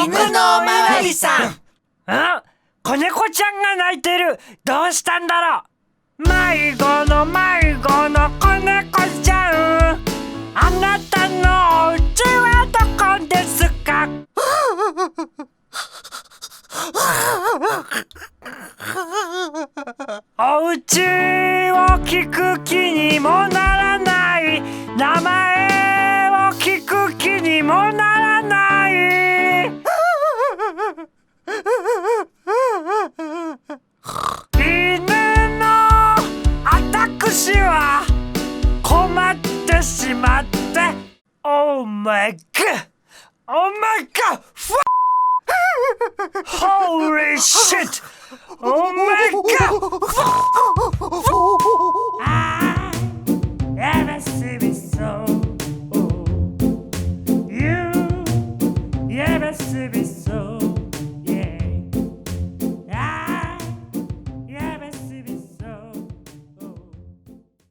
犬のおまわりさん。子猫ちゃんが泣いてる。どうしたんだろう。迷子の子猫ちゃん、あなたのお家はどこですか？お家を聞く気にもならない、名前を聞く気にもならない。犬の私は困ってしまって、Oh my god! Oh my god! Holy shit! Oh my god! I ever see me so. You ever see me so.